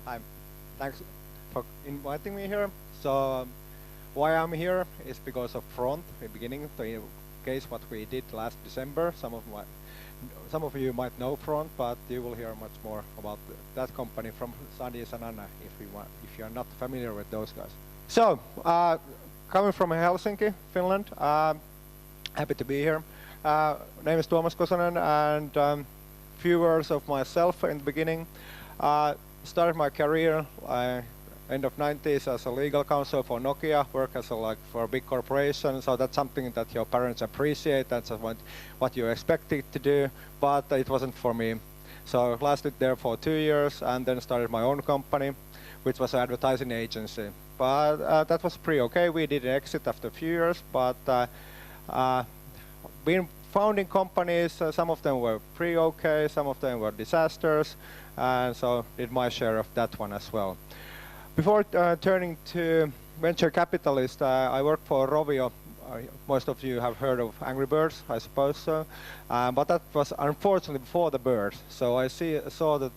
Hi, thanks for inviting me here. So, why I'm here is because of Front. In the beginning, the case what we did last December. Some of you might know Front, but you will hear much more about that company from Sandis and Anna if you are not familiar with those guys. So, coming from Helsinki, Finland, happy to be here. Name is Tuomas Kosonen, and few words of myself in the beginning. Started my career end of 90s as a legal counsel for Nokia, work as for a big corporation, so that's something that your parents appreciate, that's what you expected to do, but it wasn't for me. So lasted there for 2 years and then started my own company, which was an advertising agency. But that was pretty okay. We did an exit after a few years, but being founding companies, some of them were pretty okay, some of them were disasters, and so did my share of that one as well. Before turning to venture capitalist, I worked for Rovio. Most of you have heard of Angry Birds, I suppose so, but that was unfortunately before the birds. So I saw the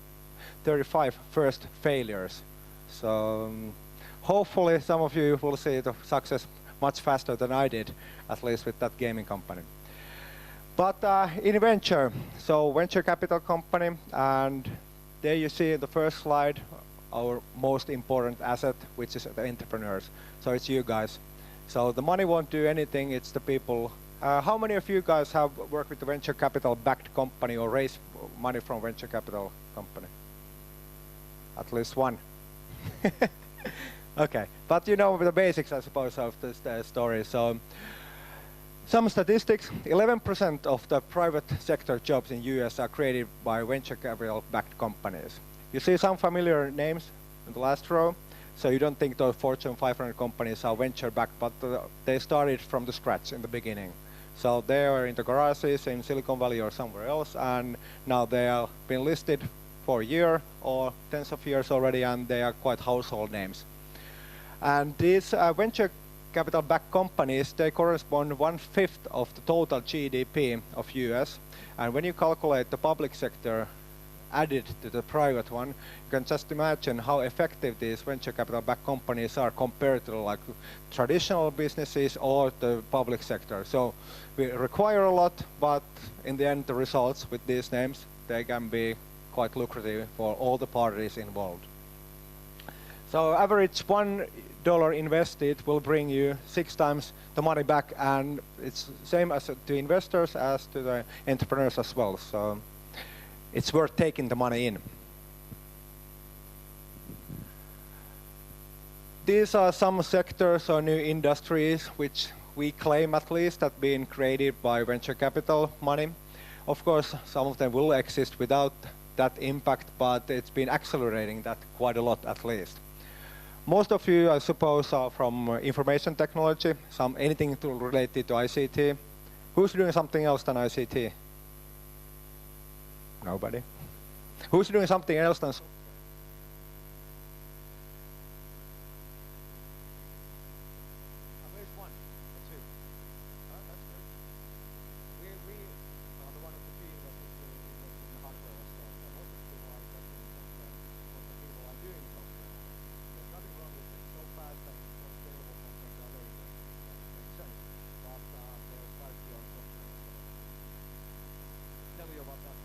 35 first failures. So hopefully some of you will see the success much faster than I did, at least with that gaming company. But in venture, so venture capital company, and there you see in the first slide our most important asset, which is the entrepreneurs. So it's you guys. So the money won't do anything, it's the people. How many of you guys have worked with the venture capital backed company or raised money from venture capital company? At least one. Okay, but you know the basics, I suppose, of this story. So some statistics, 11% of the private sector jobs in US are created by venture capital backed companies. You see some familiar names in the last row, so you don't think those Fortune 500 companies are venture backed, but they started from the scratch in the beginning. So they are in the garages in Silicon Valley or somewhere else, and now they have been listed for a year or tens of years already, and they are quite household names. And these venture capital-backed companies, they correspond 1/5 of the total GDP of US. And when you calculate the public sector added to the private one, you can just imagine how effective these venture capital-backed companies are compared to like traditional businesses or the public sector. So we require a lot, but in the end, the results with these names, they can be quite lucrative for all the parties involved. So average $1 invested will bring you 6 times the money back, and it's same as to investors as to the entrepreneurs as well. So it's worth taking the money in. These are some sectors or new industries which we claim at least have been created by venture capital money. Of course, some of them will exist without that impact, but it's been accelerating that quite a lot at least. Most of you, I suppose, are from information technology, anything related to ICT. Who's doing something else than ICT? Nobody. Who's doing something else than? At least one or two. Oh, that's good. We are one of the few investors who invest in the hardware as well. So most of the people are investing in software. Most of the people are doing software. There's nothing wrong with it. So fast and so scalable compared to other industries. That makes sense. But there's quite beyond software. So tell you about that.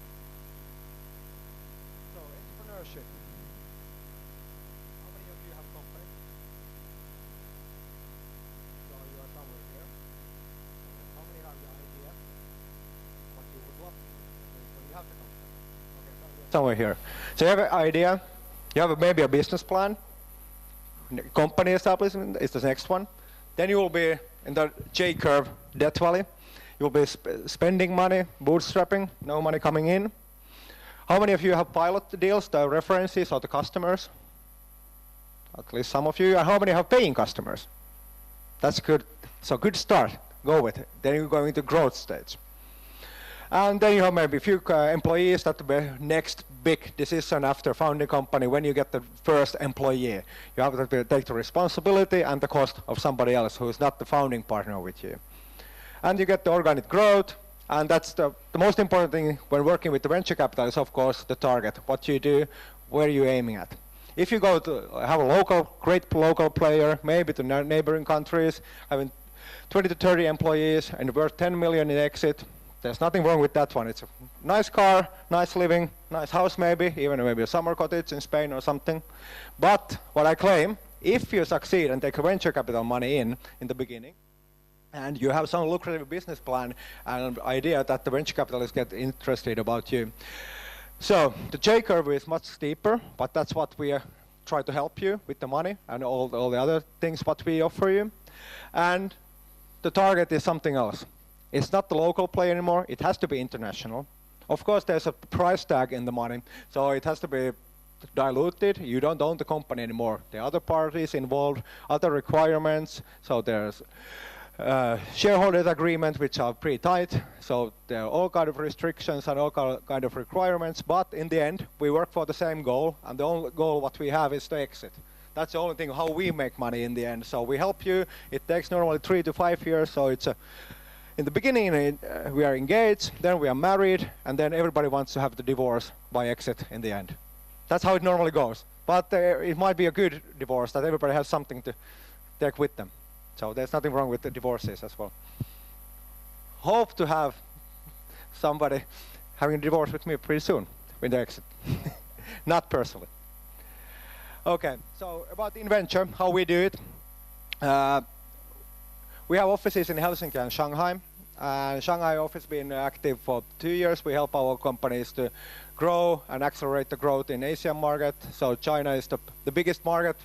So entrepreneurship. How many of you have company? So you are somewhere here. How many have the idea? What you would love to do? Okay, so you have the company. Okay, so you're somewhere here. So you have an idea. You have maybe a business plan. Company establishment is the next one. Then you will be in the J-curve, Death Valley. You will be spending money, bootstrapping, no money coming in. How many of you have pilot deals, the references or the customers? At least some of you. And how many have paying customers? That's good. So good start. Go with it. Then you go into growth stage. And then you have maybe a few employees. That will be next big decision after founding company when you get the first employee. You have to take the responsibility and the cost of somebody else who is not the founding partner with you. And you get the organic growth. And that's the most important thing when working with the venture capital is, of course, the target. What you do, where you're aiming at. If you go to have a great local player, maybe to neighboring countries, having 20 to 30 employees and worth 10 million in exit, there's nothing wrong with that one. It's a nice car, nice living, nice house maybe, even maybe a summer cottage in Spain or something. But what I claim, if you succeed and take a venture capital money in the beginning, and you have some lucrative business plan and idea that the venture capitalists get interested about you. So the J-curve is much steeper, but that's what we try to help you with the money and all the other things what we offer you. And the target is something else. It's not the local play anymore, it has to be international. Of course there's a price tag in the money, so it has to be diluted. You don't own the company anymore. There are other parties involved, other requirements, so there's shareholders agreement which are pretty tight, so there are all kind of restrictions and all kind of requirements, but in the end we work for the same goal, and the only goal what we have is to exit. That's the only thing how we make money in the end. So we help you. It takes normally 3 to 5 years, so it's in the beginning we are engaged, then we are married, and then everybody wants to have the divorce by exit in the end. That's how it normally goes, but it might be a good divorce that everybody has something to take with them. So there's nothing wrong with the divorces as well. Hope to have somebody having a divorce with me pretty soon when they exit. Not personally. Okay, so about Inventure, how we do it. We have offices in Helsinki and Shanghai. Shanghai office been active for 2 years. We help our companies to grow and accelerate the growth in Asian market. So China is the biggest market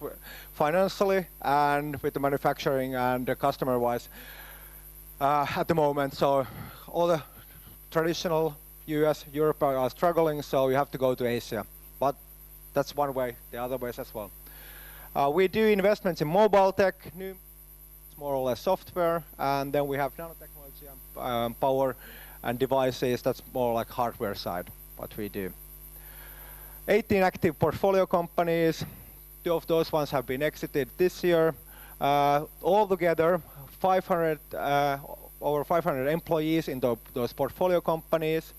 financially and with the manufacturing and customer-wise at the moment. So all the traditional US, Europe are struggling, so you have to go to Asia. But that's one way, the other ways as well. We do investments in mobile tech, new, more or less software, and then we have nanotechnology and power and devices. That's more like hardware side, what we do. 18 active portfolio companies. 2 of those ones have been exited this year. Altogether, over 500 employees in those portfolio companies.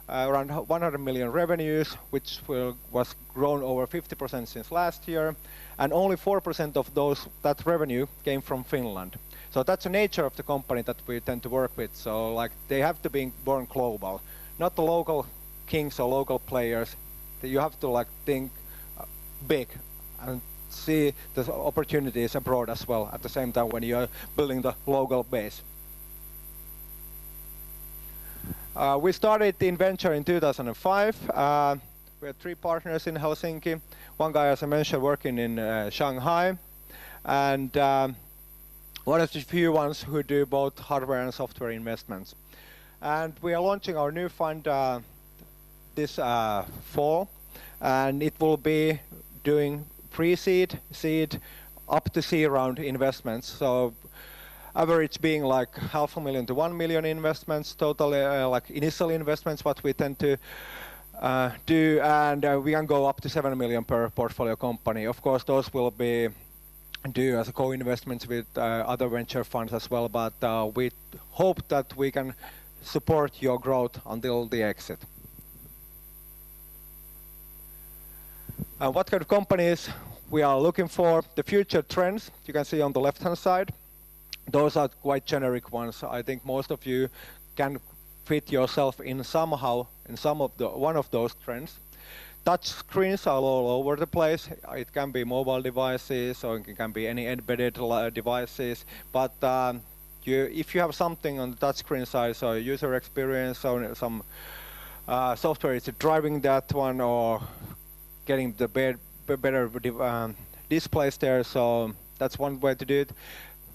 Around 100 million revenues, which was grown over 50% since last year, and only 4% of that revenue came from Finland. So that's the nature of the company that we tend to work with. So like they have to be born global, not the local kings or local players. You have to like think big and see the opportunities abroad as well at the same time when you are building the local base. We started Inventure in 2005. We had 3 partners in Helsinki. One guy, as I mentioned, working in Shanghai, and one of the few ones who do both hardware and software investments. And we are launching our new fund this fall, and it will be doing pre-seed, seed, up to C round investments. So average being like 500,000 to 1 million investments, totally like initial investments, what we tend to do, and we can go up to 7 million per portfolio company. Of course, those will be due as co-investments with other venture funds as well, but we hope that we can support your growth until the exit. What kind of companies we are looking for? The future trends you can see on the left-hand side. Those are quite generic ones. I think most of you can fit yourself in somehow in one of those trends. Touch screens are all over the place. It can be mobile devices or it can be any embedded devices. But if you have something on the touch screen side, so user experience or some software is driving that one or getting the better displays there, so that's one way to do it.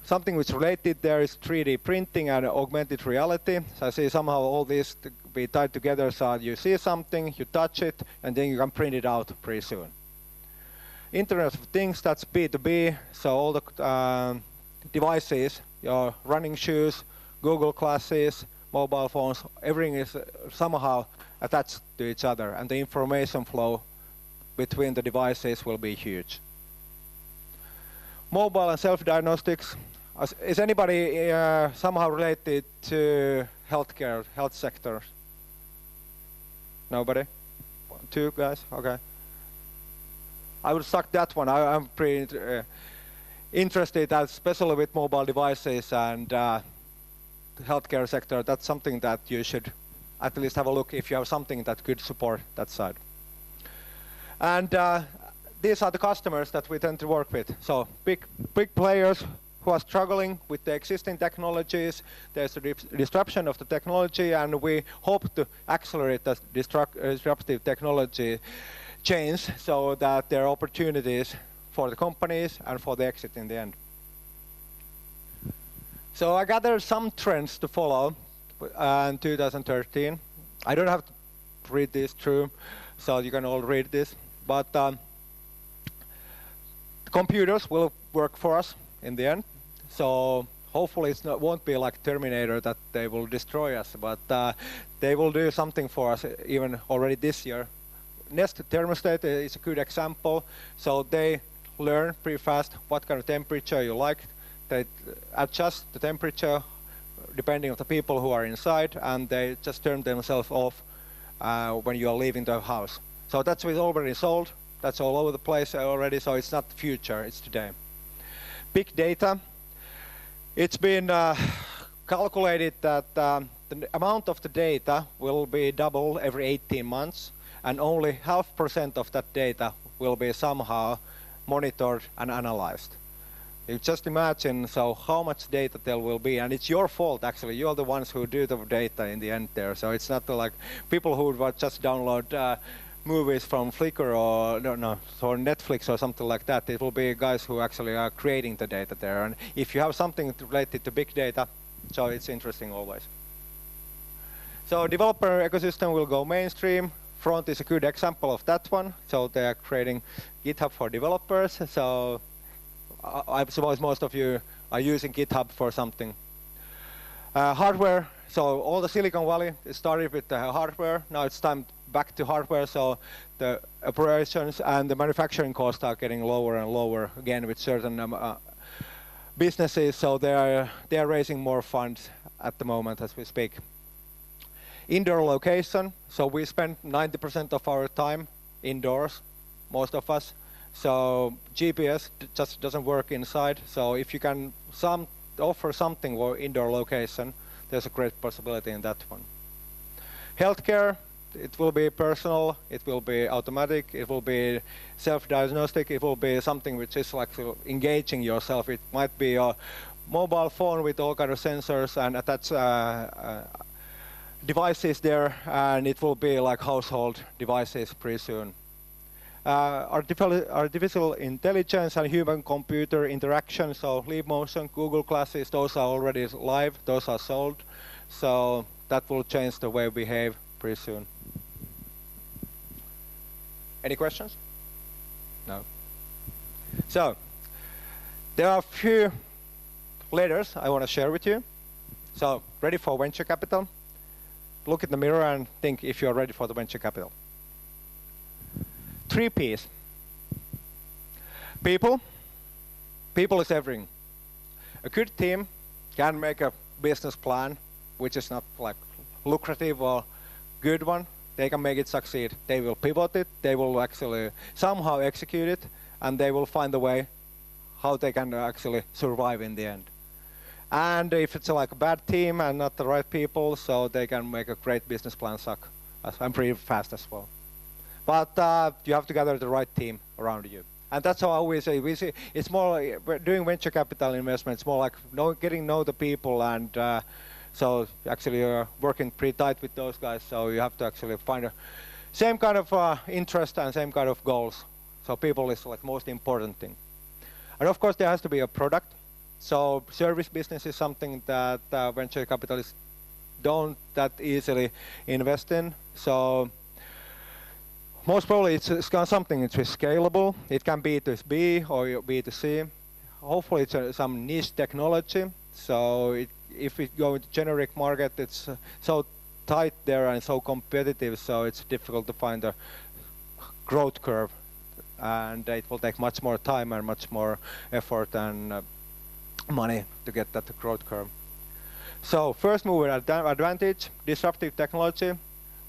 Something which related there is 3D printing and augmented reality. So I see somehow all these to be tied together, so you see something, you touch it, and then you can print it out pretty soon. Internet of Things, that's B2B, so all the devices, your running shoes, Google glasses, mobile phones, everything is somehow attached to each other, and the information flow between the devices will be huge. Mobile and self-diagnostics. Is anybody somehow related to healthcare, health sector? Nobody? 2 guys? Okay. I would suck that one. I'm pretty interested, especially with mobile devices and the healthcare sector. That's something that you should at least have a look if you have something that could support that side. And these are the customers that we tend to work with. So big players who are struggling with the existing technologies. There's a disruption of the technology, and we hope to accelerate the disruptive technology change so that there are opportunities for the companies and for the exit in the end. So I gathered some trends to follow in 2013. I don't have to read this through, so you can all read this. But computers will work for us in the end. So hopefully it won't be like Terminator that they will destroy us, but they will do something for us even already this year. Nest thermostat is a good example. So they learn pretty fast what kind of temperature you like. They adjust the temperature depending on the people who are inside, and they just turn themselves off when you are leaving the house. So that's already sold. That's all over the place already, so it's not the future, it's today. Big data. It's been calculated that the amount of the data will be double every 18 months, and only 0.5% of that data will be somehow monitored and analyzed. You just imagine how much data there will be, and it's your fault actually. You're the ones who do the data in the end there. So it's not like people who would just download movies from Flickr or Netflix or something like that. It will be guys who actually are creating the data there. And if you have something related to big data, so it's interesting always. So developer ecosystem will go mainstream. Front is a good example of that one. So they are creating GitHub for developers. So I suppose most of you are using GitHub for something. Hardware, so all the Silicon Valley started with the hardware. Now it's time back to hardware, so the operations and the manufacturing costs are getting lower and lower again with certain businesses, so they are raising more funds at the moment as we speak. Indoor location, so we spend 90% of our time indoors, most of us. So GPS just doesn't work inside. So if you can offer something for indoor location, there's a great possibility in that one. Healthcare, it will be personal, it will be automatic, it will be self-diagnostic, it will be something which is like engaging yourself. It might be a mobile phone with all kind of sensors and attach devices there, and it will be like household devices pretty soon. Artificial intelligence and human-computer interaction, so Leap Motion, Google Classes, those are already live, those are sold. So that will change the way we behave pretty soon. Any questions? No. So there are a few letters I want to share with you. So ready for venture capital? Look in the mirror and think if you're ready for the venture capital. 3 P's. People. People is everything. A good team can make a business plan which is not like lucrative or good one. They can make it succeed. They will pivot it. They will actually somehow execute it, and they will find a way how they can actually survive in the end. And if it's like a bad team and not the right people, so they can make a great business plan suck. I'm pretty fast as well. But you have to gather the right team around you. And that's how we say, it's more like we're doing venture capital investments, more like getting to know the people, and so actually you're working pretty tight with those guys, so you have to actually find a same kind of interest and same kind of goals. So people is like most important thing. And of course there has to be a product. So service business is something that venture capitalists don't that easily invest in. So most probably it's something which is scalable. It can be B2B or B2C. Hopefully it's some niche technology. So if we go into generic market, it's so tight there and so competitive, so it's difficult to find a growth curve. And it will take much more time and much more effort and money to get that growth curve. So first mover advantage, disruptive technology.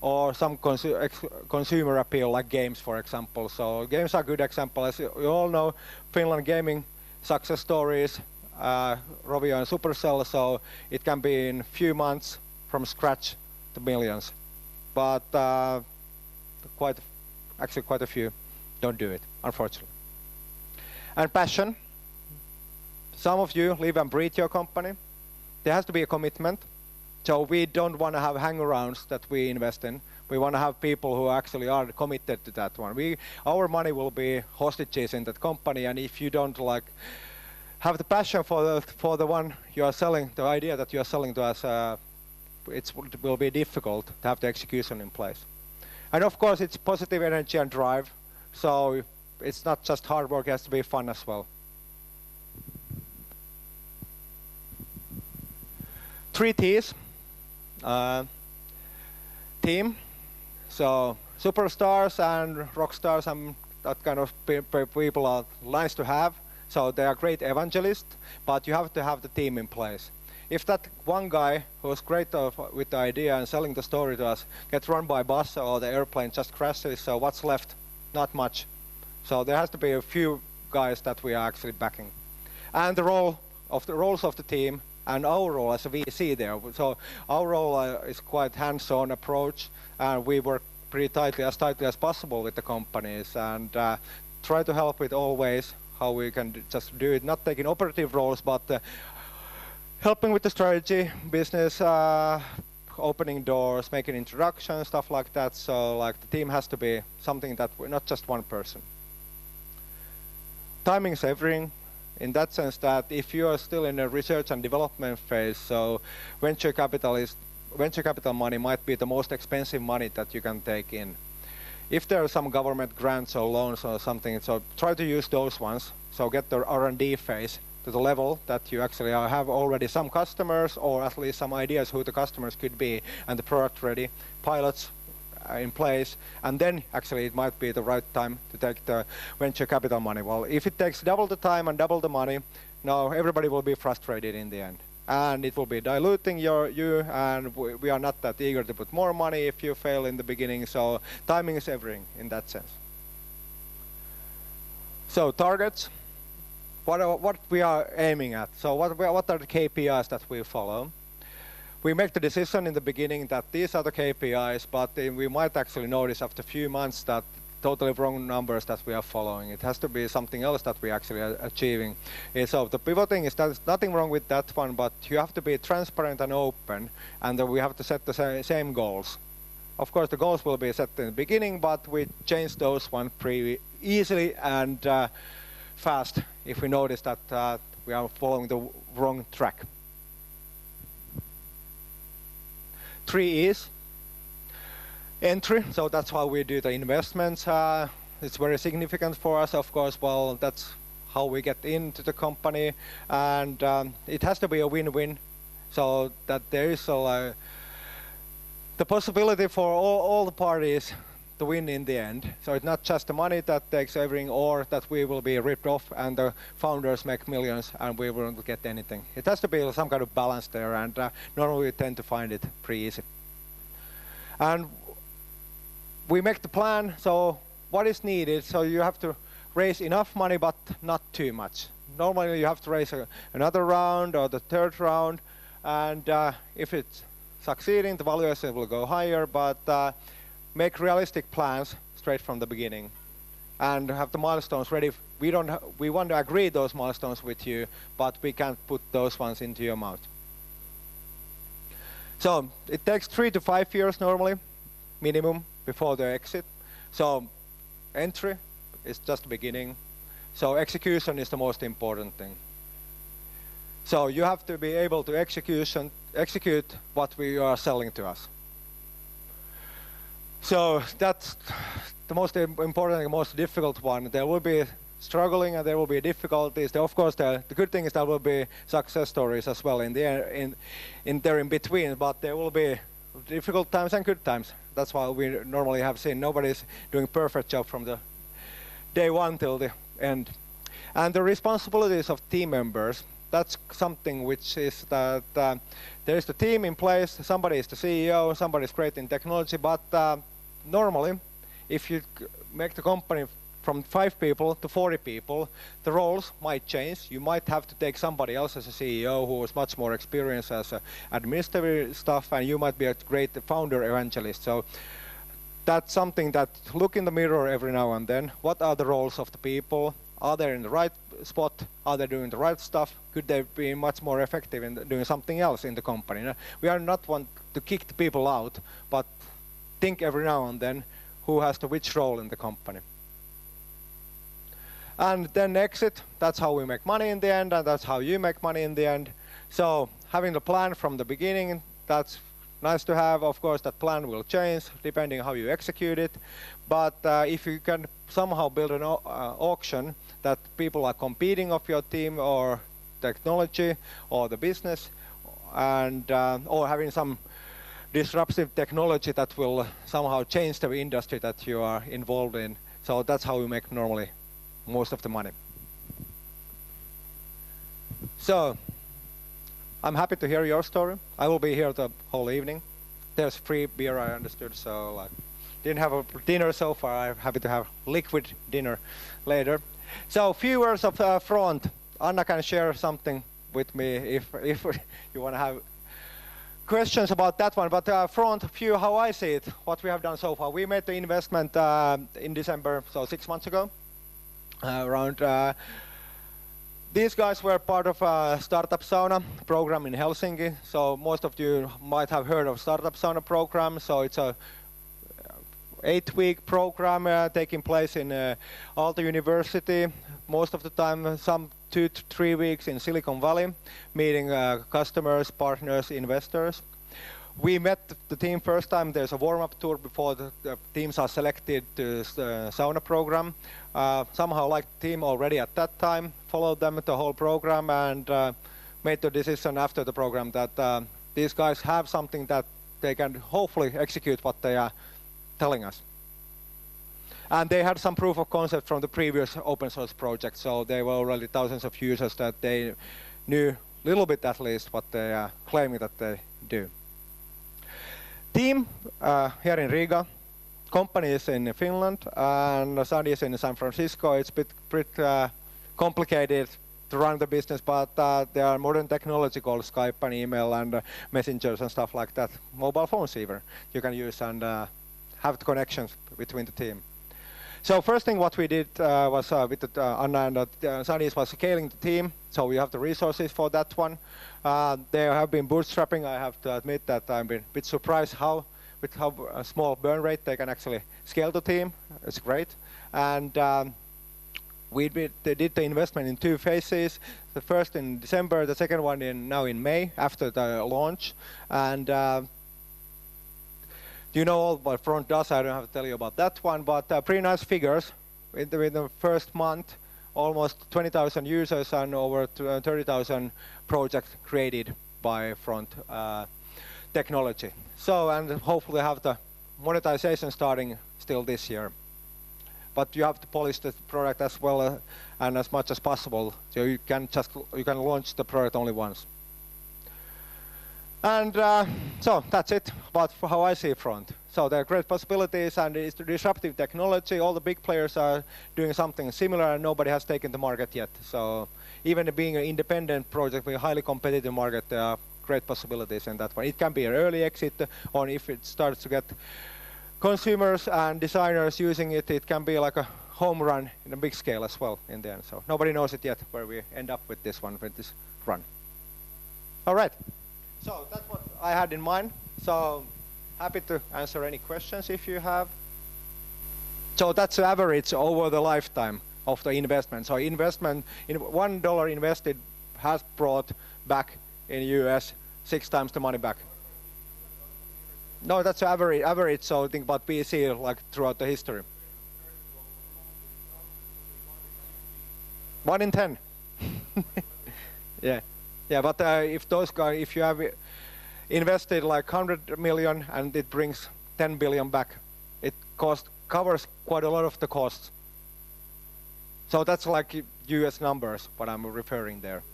or some consumer appeal like games, for example. So games are a good example. As you all know, Finland gaming success stories, Rovio and Supercell, so it can be in few months from scratch to millions. But actually quite a few don't do it, unfortunately. And passion. Some of you live and breathe your company. There has to be a commitment. So we don't want to have hang-arounds that we invest in. We want to have people who actually are committed to that one. Our money will be hostages in that company, and if you don't have the passion for the one you are selling, the idea that you are selling to us, it will be difficult to have the execution in place. And of course, it's positive energy and drive. So it's not just hard work; it has to be fun as well. 3 T's. Team, so superstars and rock stars and that kind of people are nice to have. So they are great evangelists, but you have to have the team in place. If that one guy who's great with the idea and selling the story to us gets run by a bus or the airplane just crashes, so what's left? Not much. So there has to be a few guys that we are actually backing. And the roles of the team and our role as a VC there. So our role is quite hands-on approach, and we work pretty tightly as possible with the companies and try to help with all ways how we can just do it, not taking operative roles, but helping with the strategy, business, opening doors, making introductions, stuff like that. So like the team has to be something that we're not just one person. Timing is everything. In that sense that if you are still in a research and development phase, so venture capital money might be the most expensive money that you can take in. If there are some government grants or loans or something, so try to use those ones. So get the R&D phase to the level that you actually have already some customers or at least some ideas who the customers could be and the product ready, pilots in place, and then actually it might be the right time to take the venture capital money. Well, if it takes double the time and double the money, no, everybody will be frustrated in the end. And it will be diluting you, and we are not that eager to put more money if you fail in the beginning, so timing is everything in that sense. So targets, what we are aiming at. So what are the KPIs that we follow? We make the decision in the beginning that these are the KPIs, but we might actually notice after a few months that totally wrong numbers that we are following. It has to be something else that we actually are achieving. So the pivoting is there's nothing wrong with that one, but you have to be transparent and open, and we have to set the same goals. Of course, the goals will be set in the beginning, but we change those one pretty easily and fast if we notice that we are following the wrong track. 3 E's. Entry, so that's how we do the investments. It's very significant for us, of course. Well, that's how we get into the company, and it has to be a win-win, so that there is the possibility for all the parties to win in the end. So it's not just the money that takes everything, or that we will be ripped off and the founders make millions and we won't get anything. It has to be some kind of balance there, and normally we tend to find it pretty easy. And we make the plan, so what is needed? So you have to raise enough money, but not too much. Normally you have to raise another round or the third round, and if it's succeeding, the valuation will go higher, but make realistic plans straight from the beginning and have the milestones ready. We want to agree those milestones with you, but we can't put those ones into your mouth. So it takes 3 to 5 years normally, minimum, before the exit. So entry is just the beginning. So execution is the most important thing. So you have to be able to execute what we are selling to us. So that's the most important and most difficult one. There will be struggling and there will be difficulties. Of course, the good thing is there will be success stories as well in between, but there will be difficult times and good times. That's why we normally have seen nobody's doing perfect job from the day one till the end. And the responsibilities of team members. that's something which is that there is the team in place, somebody is the CEO, somebody is great in technology, but normally, if you make the company from 5 people to 40 people, the roles might change. You might have to take somebody else as a CEO who is much more experienced as administrative stuff, and you might be a great founder evangelist. So that's something that look in the mirror every now and then. What are the roles of the people? Are they in the right spot? Are they doing the right stuff? Could they be much more effective in doing something else in the company? We are not want to kick the people out, but think every now and then who has the which role in the company. And then exit, that's how we make money in the end, and that's how you make money in the end. So having the plan from the beginning, that's nice to have. Of course, that plan will change depending how you execute it. But if you can somehow build an auction that people are competing of your team or technology or the business, and or having some disruptive technology that will somehow change the industry that you are involved in. So that's how we make normally most of the money. So I'm happy to hear your story. I will be here the whole evening. There's free beer, I understood, so didn't have a dinner so far. I'm happy to have liquid dinner later. So few words of front. Anna can share something with me if you want to have questions about that one. But front, few how I see it, what we have done so far. We made the investment in December, so 6 months ago. These guys were part of a Startup Sauna program in Helsinki. So most of you might have heard of Startup Sauna program. So it's a 8-week program taking place in Aalto University. Most of the time, some 2 to 3 weeks in Silicon Valley, meeting customers, partners, investors. We met the team first time. There's a warm-up tour before the teams are selected to the sauna program. Somehow liked the team already at that time, followed them the whole program, and made the decision after the program that these guys have something that they can hopefully execute what they are telling us. And they had some proof of concept from the previous open source project, so they were already thousands of users that they knew a little bit at least what they are claiming that they do. Team here in Riga, company is in Finland, and Sadi is in San Francisco. It's a bit complicated to run the business, but there are modern technology called Skype and email and messengers and stuff like that. Mobile phones even you can use and have the connections between the team. So first thing what we did was with Anna and Sadi was scaling the team. So we have the resources for that one. They have been bootstrapping. I have to admit that I've been a bit surprised with how a small burn rate they can actually scale the team. It's great. And they did the investment in 2 phases. The first in December, the second one now in May after the launch. And you know all what Front does, I don't have to tell you about that one, but pretty nice figures. In the first month, almost 20,000 users and over 30,000 projects created by Front technology. So, and hopefully have the monetization starting still this year. But you have to polish the product as well and as much as possible, so you can launch the product only once. And so that's it about how I see Front. So there are great possibilities and it's disruptive technology. All the big players are doing something similar and nobody has taken the market yet. So even being an independent project with a highly competitive market, there are great possibilities in that one. It can be an early exit, or if it starts to get consumers and designers using it, it can be like a home run in a big scale as well in the end. So nobody knows it yet where we end up with this one, with this run. All right. So that's what I had in mind. So happy to answer any questions if you have. So that's the average over the lifetime of the investment. So investment in $1 invested has brought back in US 6 times the money back. No, that's average. So think about BC like throughout the history. 1 in 10. Yeah. Yeah, but if you have invested like 100 million and it brings 10 billion back, it covers quite a lot of the costs. So that's like US numbers, what I'm referring there.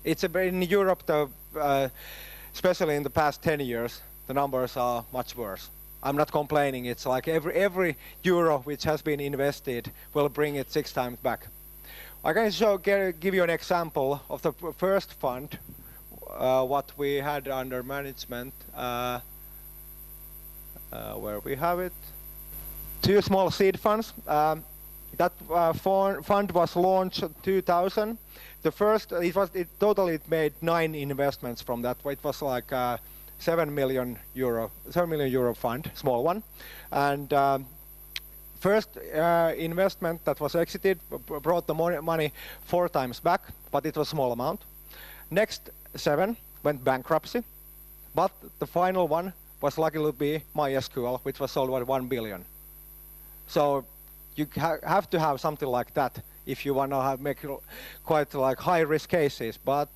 in Europe, especially in the past 10 years, the numbers are much worse. I'm not complaining. It's like every euro which has been invested will bring it 6 times back. I can give you an example of the first fund, what we had under management, where we have it. 2 small seed funds. That fund was launched in 2000. The first, it made 9 investments from that. It was like 7 million euro fund, small one. And first investment that was exited brought the money 4 times back, but it was a small amount. Next 7 went bankruptcy, but the final one was luckily to be MySQL, which was sold at 1 billion. So you have to have something like that if you want to make quite like high-risk cases. But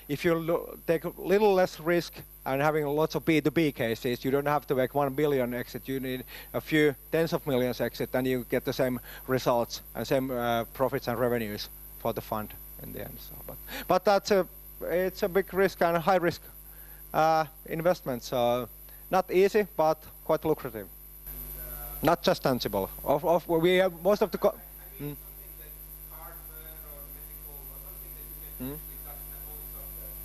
if you take a little less risk and having lots of B2B cases, you don't have to make 1 billion exit. You need a few tens of millions exit, and you get the same results and same profits and revenues for the fund in the end. So, but it's a big risk and a high-risk investment. So not easy, but quite lucrative. Not just tangible. We have most of the.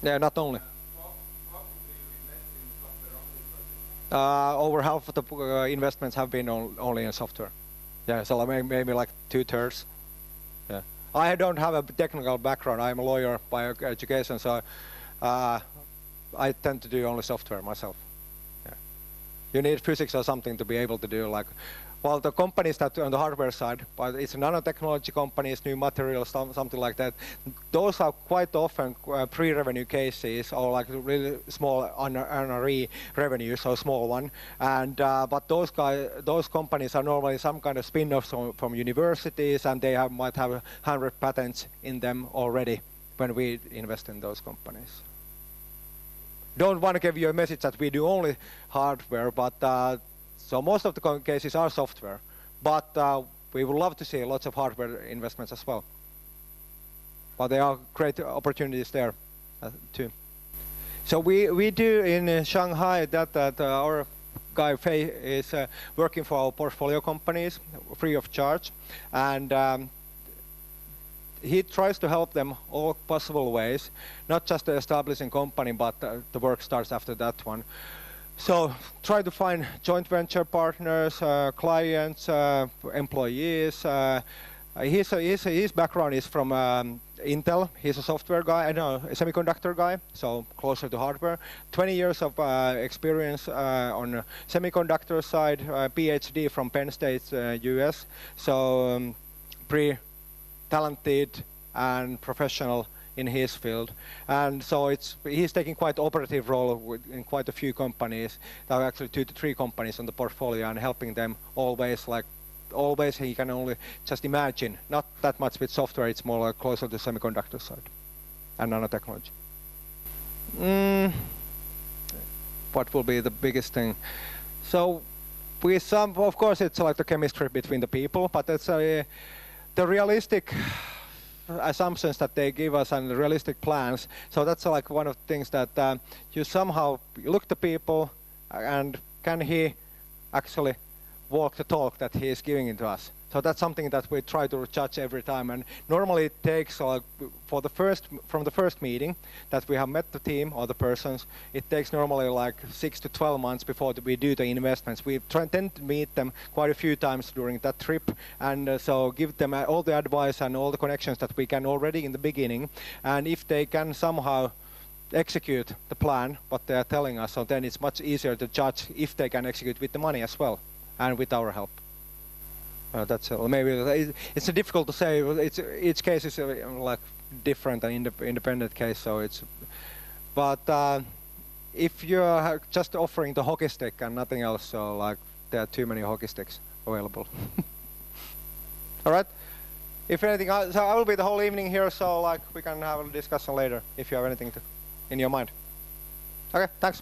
Yeah, not only. Over half of the investments have been only in software. Yeah, so maybe like 2/3. Yeah, I don't have a technical background. I'm a lawyer by education, so I tend to do only software myself. You need physics or something to be able to do like, well, the companies that on the hardware side, but it's nanotechnology companies, new materials, something like that. Those are quite often pre-revenue cases or like really small NRE revenue, so small one. And but those companies are normally some kind of spin-offs from universities, and they might have 100 patents in them already when we invest in those companies. Don't want to give you a message that we do only hardware, but so most of the cases are software. But we would love to see lots of hardware investments as well. But there are great opportunities there too. So we do in Shanghai that our guy Fei is working for our portfolio companies free of charge, and he tries to help them all possible ways, not just establishing company, but the work starts after that one. So try to find joint venture partners, clients, employees. His background is from Intel. He's a software guy, a semiconductor guy, so closer to hardware. 20 years of experience on semiconductor side, PhD from Penn State, US. So pretty talented and professional in his field, and so he's taking quite operative role in quite a few companies. There are actually 2 to 3 companies on the portfolio, and helping them always. He can only just imagine. Not that much with software. It's more like closer to semiconductor side and nanotechnology. What will be the biggest thing? So of course, it's like the chemistry between the people, but it's the realistic assumptions that they give us and the realistic plans. So that's like one of the things that you somehow look to people and can he actually walk the talk that he is giving into us. So that's something that we try to judge every time, and normally it takes from the first meeting that we have met the team or the persons, it takes normally like 6 to 12 months before we do the investments. We tend to meet them quite a few times during that trip, and so give them all the advice and all the connections that we can already in the beginning, and if they can somehow execute the plan, what they are telling us, so then it's much easier to judge if they can execute with the money as well, and with our help. That's maybe it's difficult to say. Each case is like different and independent case. So but if you're just offering the hockey stick and nothing else, so like there are too many hockey sticks available. All right. If anything, so I will be the whole evening here, so like we can have a discussion later if you have anything in your mind. Okay. Thanks.